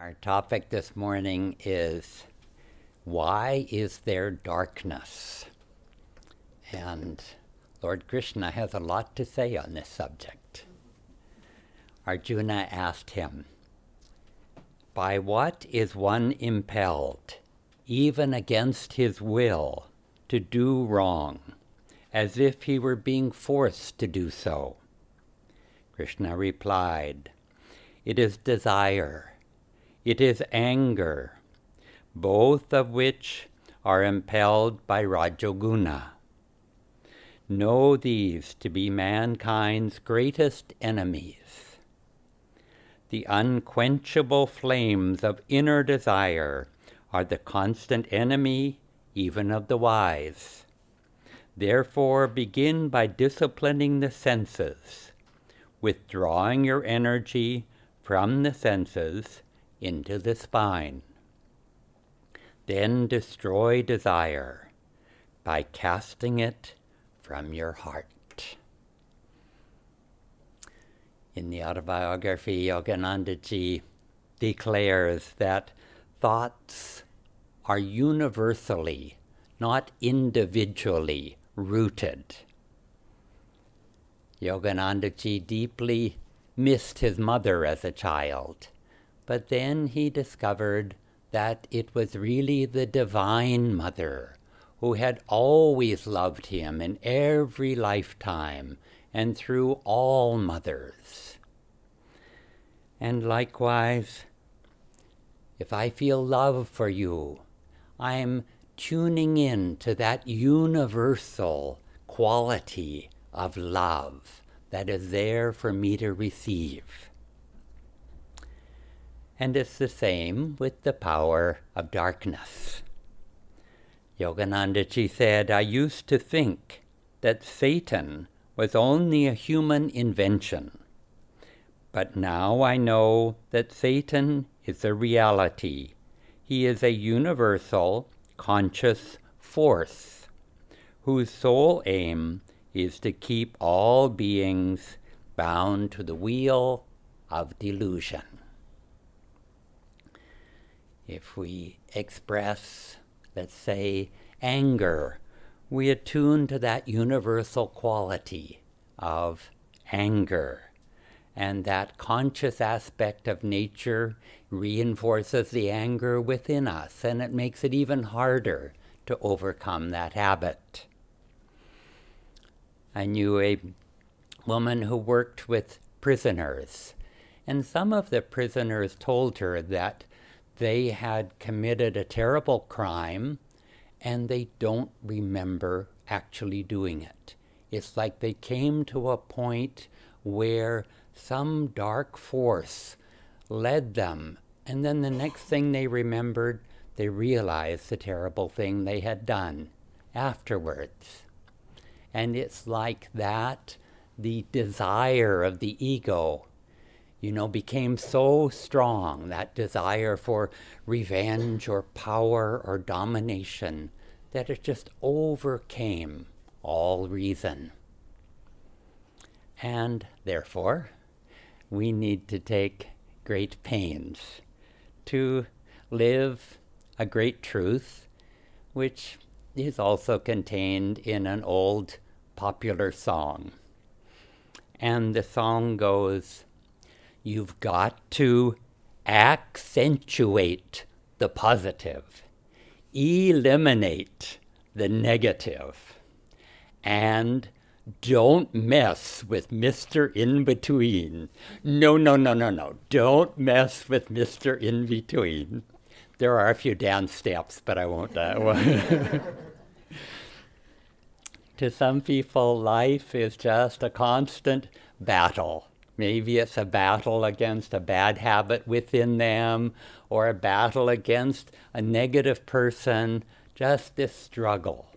Our topic this morning is, why is there darkness? And Lord Krishna has a lot to say on this subject. Arjuna asked him, by what is one impelled, even against his will, to do wrong, as if he were being forced to do so? Krishna replied, it is desire. It is anger, both of which are impelled by Rajoguna. Know these to be mankind's greatest enemies. The unquenchable flames of inner desire are the constant enemy even of the wise. Therefore, begin by disciplining the senses, withdrawing your energy from the senses into the spine. Then destroy desire by casting it from your heart. In the Autobiography, Yogananda declares that thoughts are universally, not individually, rooted. Yogananda deeply missed his mother as a child. But then he discovered that it was really the Divine Mother who had always loved him in every lifetime and through all mothers. And likewise, if I feel love for you, I'm tuning in to that universal quality of love that is there for me to receive. And it's the same with the power of darkness. Yogananda said, I used to think that Satan was only a human invention. But now I know that Satan is a reality. He is a universal, conscious force, whose sole aim is to keep all beings bound to the wheel of delusion. If we express, let's say, anger, we attune to that universal quality of anger. And that conscious aspect of nature reinforces the anger within us, and it makes it even harder to overcome that habit. I knew a woman who worked with prisoners, and some of the prisoners told her that they had committed a terrible crime and they don't remember actually doing it. It's like they came to a point where some dark force led them, and then the next thing they remembered, they realized the terrible thing they had done afterwards. And it's like that the desire of the ego became so strong, that desire for revenge or power or domination, that it just overcame all reason. And therefore, we need to take great pains to live a great truth, which is also contained in an old popular song. And the song goes, you've got to accentuate the positive, eliminate the negative, and don't mess with Mr. In-Between. No. Don't mess with Mr. In-Between. There are a few dance steps, but I won't. To some people, life is just a constant battle. Maybe it's a battle against a bad habit within them, or a battle against a negative person, just this struggle.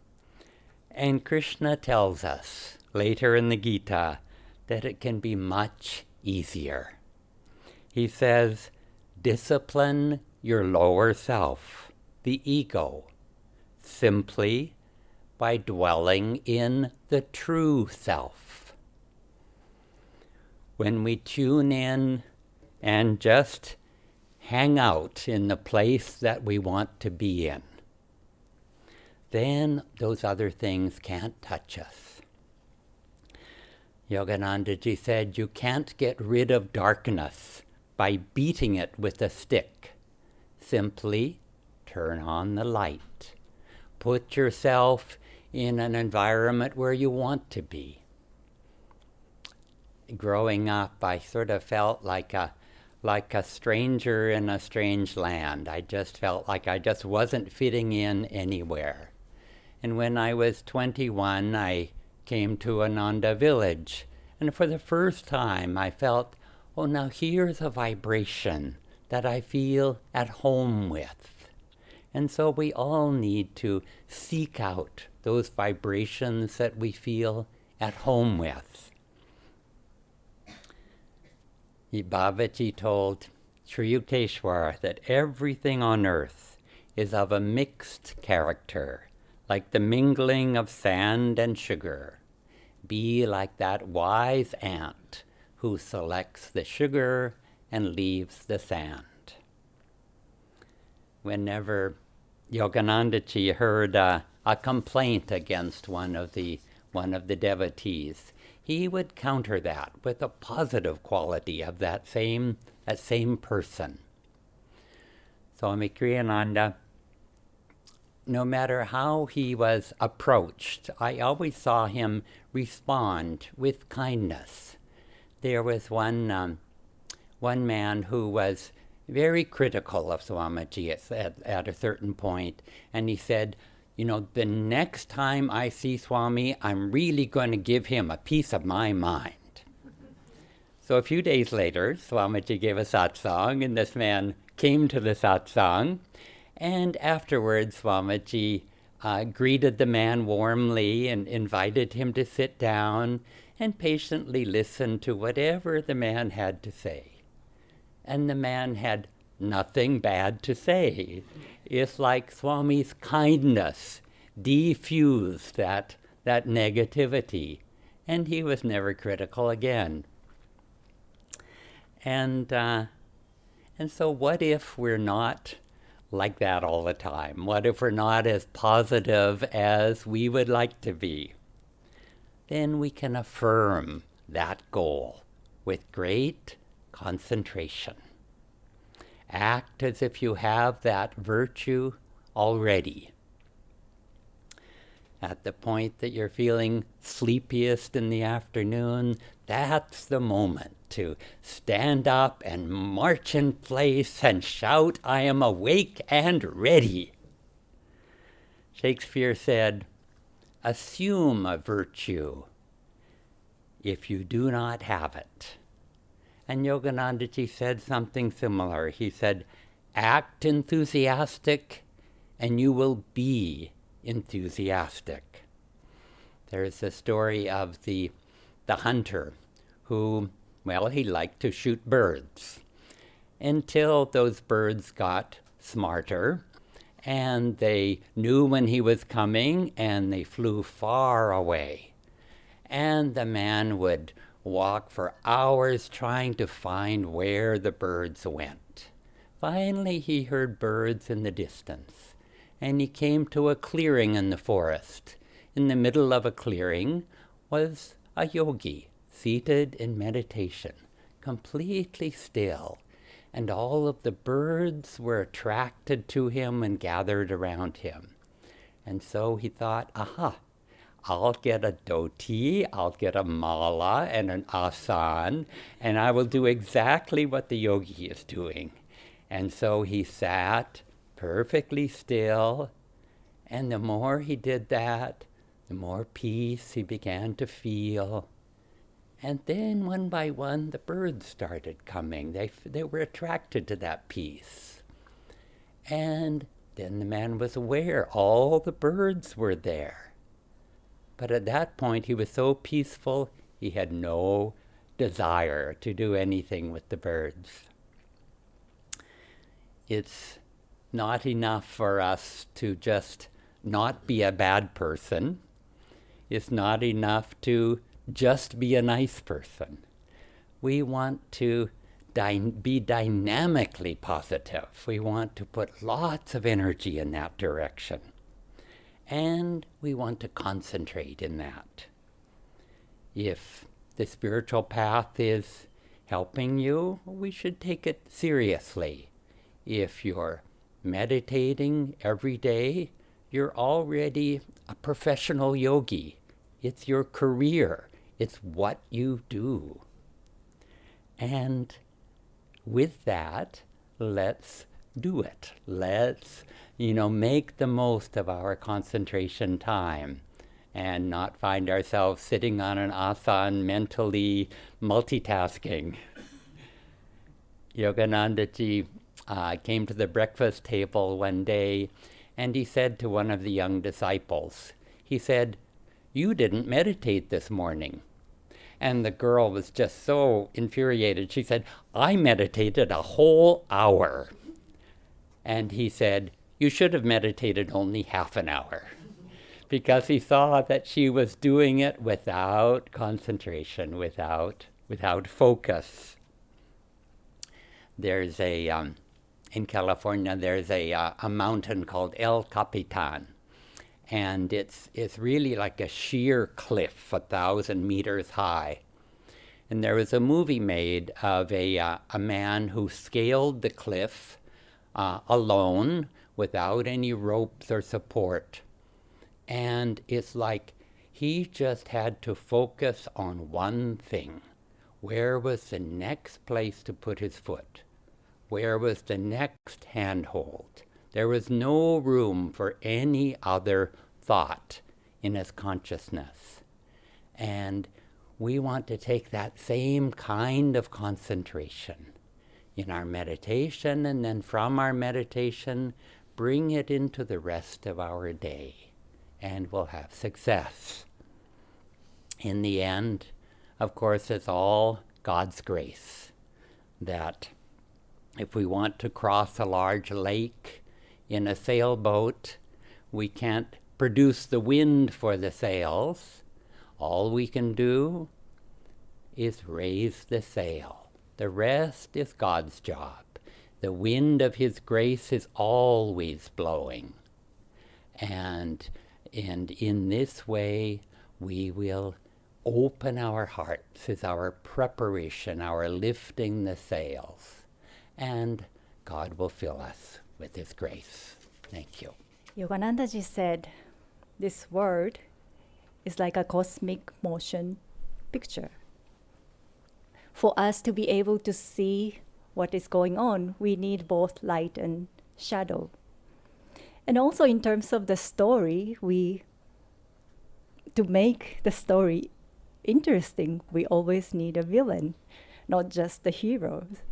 And Krishna tells us later in the Gita that it can be much easier. He says, discipline your lower self, the ego, simply by dwelling in the true self. When we tune in and just hang out in the place that we want to be in, then those other things can't touch us. Yoganandaji said, you can't get rid of darkness by beating it with a stick. Simply turn on the light. Put yourself in an environment where you want to be. Growing up, I sort of felt like a stranger in a strange land. I just felt like I just wasn't fitting in anywhere. And when I was 21, I came to Ananda village. And for the first time, I felt, oh, now here's a vibration that I feel at home with. And so we all need to seek out those vibrations that we feel at home with. Babaji told Sri Yukteswar that everything on earth is of a mixed character, like the mingling of sand and sugar. Be like that wise ant who selects the sugar and leaves the sand. Whenever Yoganandaji heard a complaint against one of the devotees, he would counter that with a positive quality of that same person. Swami Kriyananda, no matter how he was approached, I always saw him respond with kindness. There was one man who was very critical of Swamiji at a certain point, and he said, you know, the next time I see Swami, I'm really going to give him a piece of my mind. So a few days later, Swamiji gave a satsang, and this man came to the satsang, and afterwards Swamiji greeted the man warmly and invited him to sit down and patiently listen to whatever the man had to say. And the man had nothing bad to say. It's like Swami's kindness diffused that negativity, and he was never critical again. And so what if we're not like that all the time? What if we're not as positive as we would like to be? Then we can affirm that goal with great concentration. Act as if you have that virtue already. At the point that you're feeling sleepiest in the afternoon, that's the moment to stand up and march in place and shout, I am awake and ready. Shakespeare said, assume a virtue if you do not have it. And Yoganandaji said something similar. He said, act enthusiastic and you will be enthusiastic. There's the story of the hunter who, well, he liked to shoot birds until those birds got smarter and they knew when he was coming and they flew far away. And the man would walk for hours trying to find where the birds went. Finally, he heard birds in the distance, and he came to a clearing in the forest. In the middle of a clearing was a yogi seated in meditation, completely still, and all of the birds were attracted to him and gathered around him. And so he thought, aha, I'll get a dhoti, I'll get a mala and an asan, and I will do exactly what the yogi is doing. And so he sat perfectly still, and the more he did that, the more peace he began to feel. And then one by one, the birds started coming. They were attracted to that peace. And then the man was aware all the birds were there. But at that point, he was so peaceful, he had no desire to do anything with the birds. It's not enough for us to just not be a bad person. It's not enough to just be a nice person. We want to be dynamically positive. We want to put lots of energy in that direction. And we want to concentrate in that. If the spiritual path is helping you, we should take it seriously. If you're meditating every day, you're already a professional yogi. It's your career. It's what you do. And with that, let's do it. Let's, make the most of our concentration time and not find ourselves sitting on an asana mentally multitasking. Yogananda ji came to the breakfast table one day and he said to one of the young disciples, he said, "You didn't meditate this morning." And the girl was just so infuriated. She said, "I meditated a whole hour." And he said, "You should have meditated only half an hour." Because he saw that she was doing it without concentration, without focus. There's in California, there's a mountain called El Capitan. And it's really like a sheer cliff, 1,000 meters high. And there was a movie made of a man who scaled the cliff alone, without any ropes or support. And it's like he just had to focus on one thing. Where was the next place to put his foot? Where was the next handhold? There was no room for any other thought in his consciousness. And we want to take that same kind of concentration in our meditation, and then from our meditation, bring it into the rest of our day, and we'll have success. In the end, of course, it's all God's grace, that if we want to cross a large lake in a sailboat, we can't produce the wind for the sails. All we can do is raise the sail. The rest is God's job. The wind of His grace is always blowing. And in this way, we will open our hearts as our preparation, our lifting the sails. And God will fill us with His grace. Thank you. Yogananda ji said, this world is like a cosmic motion picture. For us to be able to see what is going on, we need both light and shadow. And also in terms of the story, to make the story interesting, we always need a villain, not just the heroes.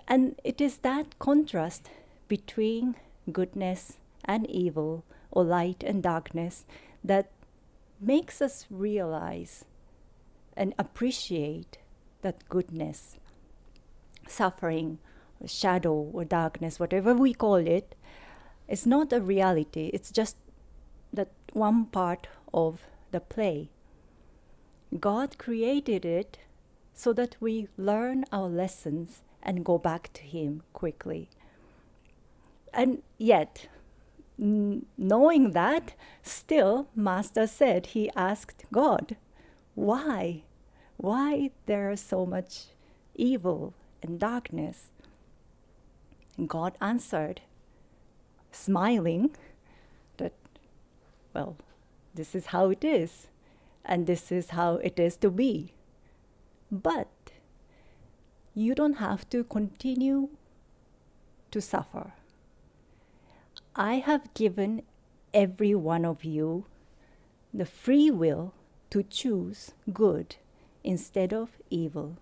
And it is that contrast between goodness and evil, or light and darkness, that makes us realize and appreciate that goodness, suffering, or shadow, or darkness, whatever we call it, is not a reality. It's just that one part of the play. God created it so that we learn our lessons and go back to Him quickly. And yet, knowing that, still, Master said, he asked God, why? Why there is so much evil and darkness? And God answered, smiling, that, well, this is how it is, and this is how it is to be. But you don't have to continue to suffer. I have given every one of you the free will to choose good instead of evil.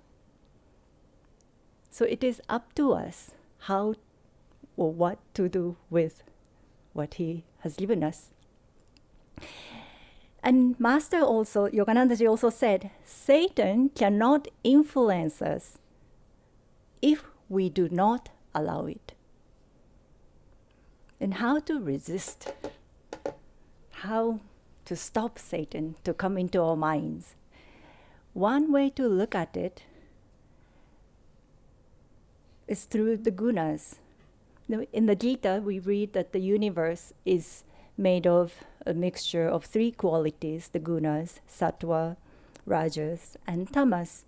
So it is up to us how or what to do with what He has given us. And Master also, Yoganandaji also said, Satan cannot influence us if we do not allow it. And how to resist, how to stop Satan to come into our minds. One way to look at it is through the gunas. In the Gita, we read that the universe is made of a mixture of three qualities, the gunas, sattva, rajas, and tamas.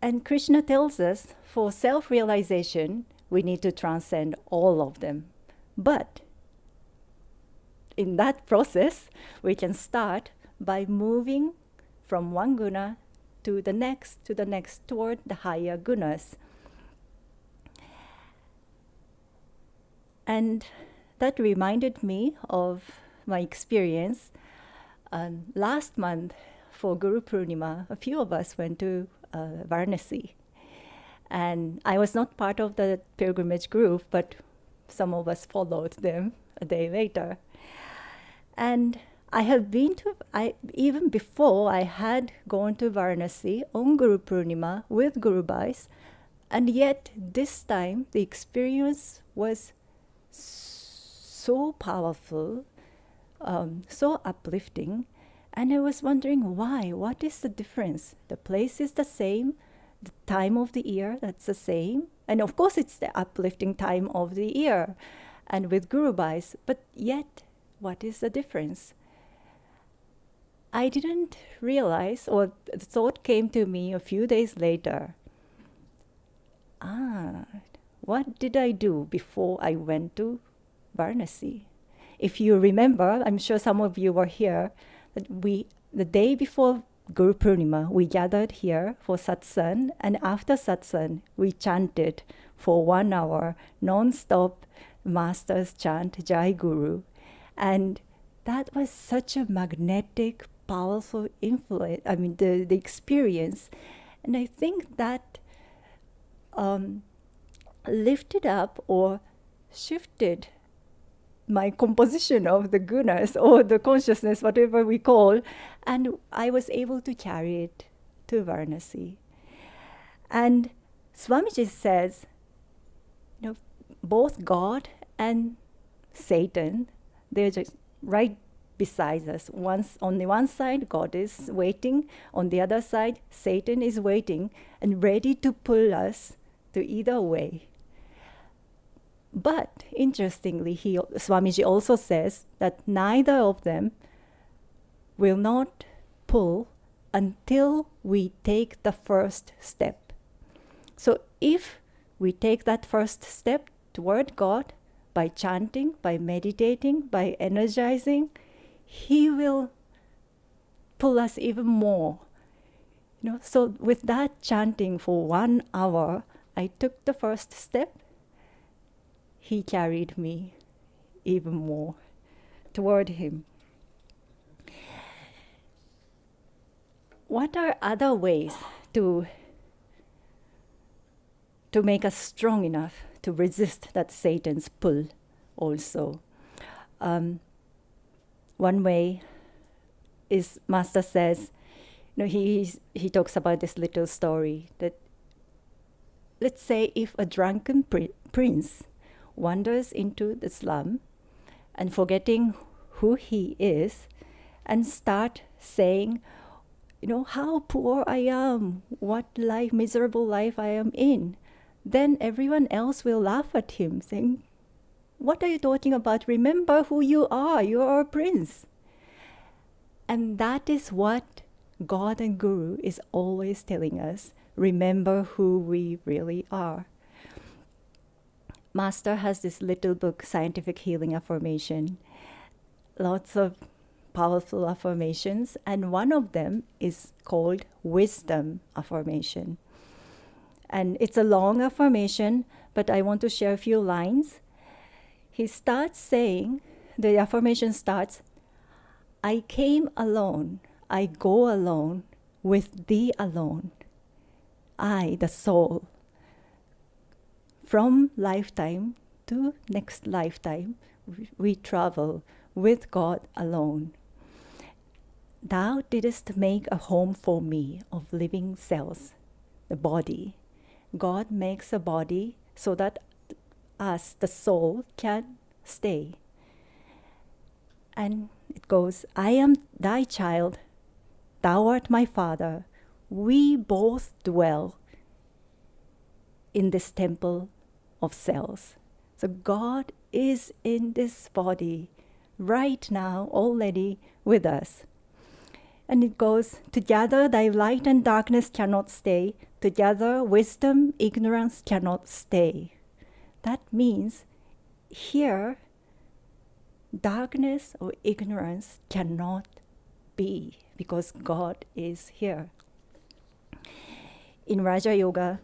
And Krishna tells us for self-realization, we need to transcend all of them. But in that process, we can start by moving from one guna to the next, toward the higher gunas. And that reminded me of my experience. Last month, for Guru Purnima, a few of us went to Varanasi. And I was not part of the pilgrimage group, but some of us followed them a day later. And I have been to, even before I had gone to Varanasi on Guru Purnima with Guru Bhais, and yet this time the experience was so powerful, so uplifting, and I was wondering why. What is the difference? The place is the same, the time of the year, that's the same, and of course it's the uplifting time of the year, and with Guru Bhais, but yet, what is the difference? I didn't realize, or the thought came to me a few days later. What did I do before I went to Varanasi? If you remember, I'm sure some of you were here, that the day before Guru Purnima, we gathered here for satsang, and after satsang, we chanted for 1 hour, non-stop master's chant, Jai Guru. And that was such a magnetic, powerful influence, the experience. And I think that lifted up or shifted my composition of the gunas or the consciousness, whatever we call, and I was able to carry it to Varanasi. And Swamiji says, both God and Satan, they're just right beside us. On the one side, God is waiting. On the other side, Satan is waiting and ready to pull us to either way. But interestingly, Swamiji also says that neither of them will not pull until we take the first step. So if we take that first step toward God by chanting, by meditating, by energizing, He will pull us even more. So with that chanting for 1 hour, I took the first step. He carried me even more toward Him. What are other ways to make us strong enough to resist that Satan's pull also? One way is, Master says, he talks about this little story that, let's say if a drunken prince wanders into the slum and forgetting who he is and start saying, how poor I am, what miserable life I am in, then everyone else will laugh at him, saying, what are you talking about? Remember who you are. You are a prince. And that is what God and Guru is always telling us. Remember who we really are. Master has this little book, Scientific Healing Affirmation. Lots of powerful affirmations, and one of them is called Wisdom Affirmation. And it's a long affirmation, but I want to share a few lines. He starts saying, the affirmation starts, I came alone, I go alone, with thee alone. I, the soul, from lifetime to next lifetime, we travel with God alone. Thou didst make a home for me of living cells, the body. God makes a body so that us, the soul, can stay. And it goes, I am thy child, thou art my father, we both dwell in this temple of cells. So God is in this body right now already with us. And it goes, together thy light and darkness cannot stay. Together wisdom, ignorance cannot stay. That means here, darkness or ignorance cannot be because God is here. In Raja Yoga,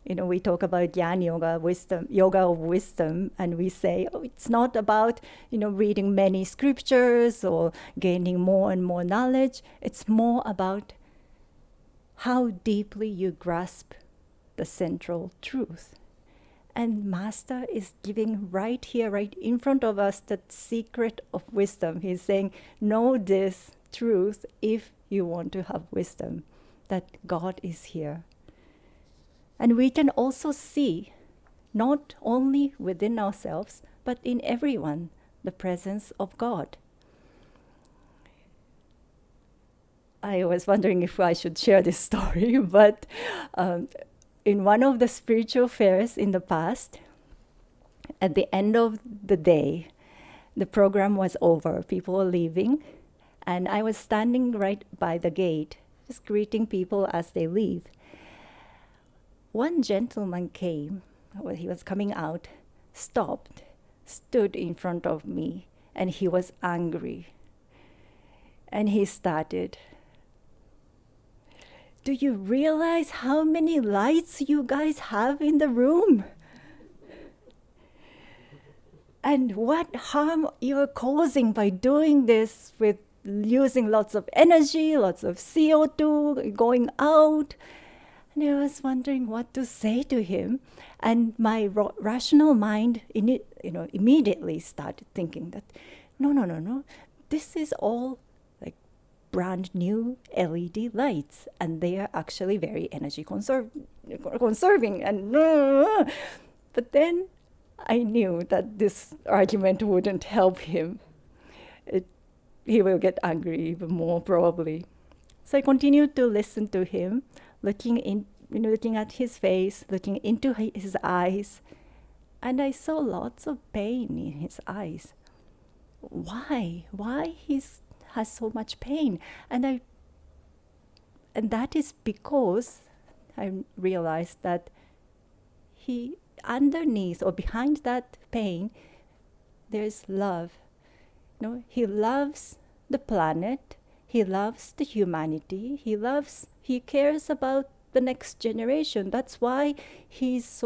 we talk about Jnana Yoga, wisdom, yoga of wisdom, and we say, it's not about, reading many scriptures or gaining more and more knowledge. It's more about how deeply you grasp the central truth. And Master is giving right here, right in front of us, the secret of wisdom. He's saying, know this truth if you want to have wisdom, that God is here. And we can also see, not only within ourselves, but in everyone, the presence of God. I was wondering if I should share this story, but in one of the spiritual fairs in the past, at the end of the day, the program was over, people were leaving, and I was standing right by the gate, just greeting people as they leave. One gentleman came, he was coming out, stopped, stood in front of me, and he was angry. And he started, do you realize how many lights you guys have in the room? And what harm you're causing by doing this with using lots of energy, lots of CO2 going out. And I was wondering what to say to him. And my rational mind immediately started thinking that, no. This is all like brand new LED lights. And they are actually very energy conserving. And but then I knew that this argument wouldn't help him. He will get angry even more probably. So I continued to listen to him, looking at his face, looking into his eyes, and I saw lots of pain in his eyes. Why? Why he has so much pain? And that is because I realized that he underneath or behind that pain, there's love. He loves the planet. He loves the humanity. He cares about the next generation. That's why he's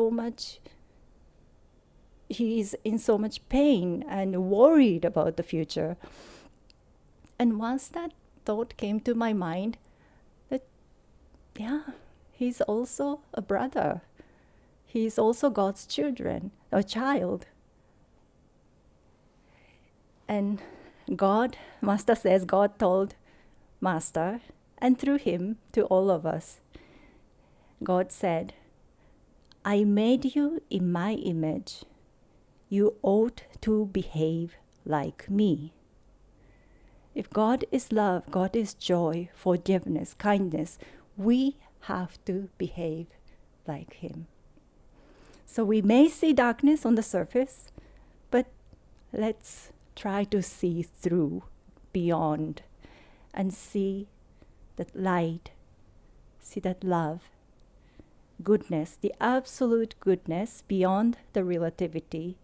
in so much pain and worried about the future. And once that thought came to my mind, that, he's also a brother. He's also God's child. And Master says, God told Master, and through him to all of us, God said, I made you in my image. You ought to behave like me. If God is love, God is joy, forgiveness, kindness, we have to behave like him. So we may see darkness on the surface, but let's try to see through, beyond, and see that light, see that love, goodness, the absolute goodness beyond the relativity,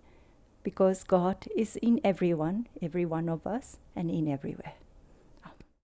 because God is in everyone, every one of us, and in everywhere.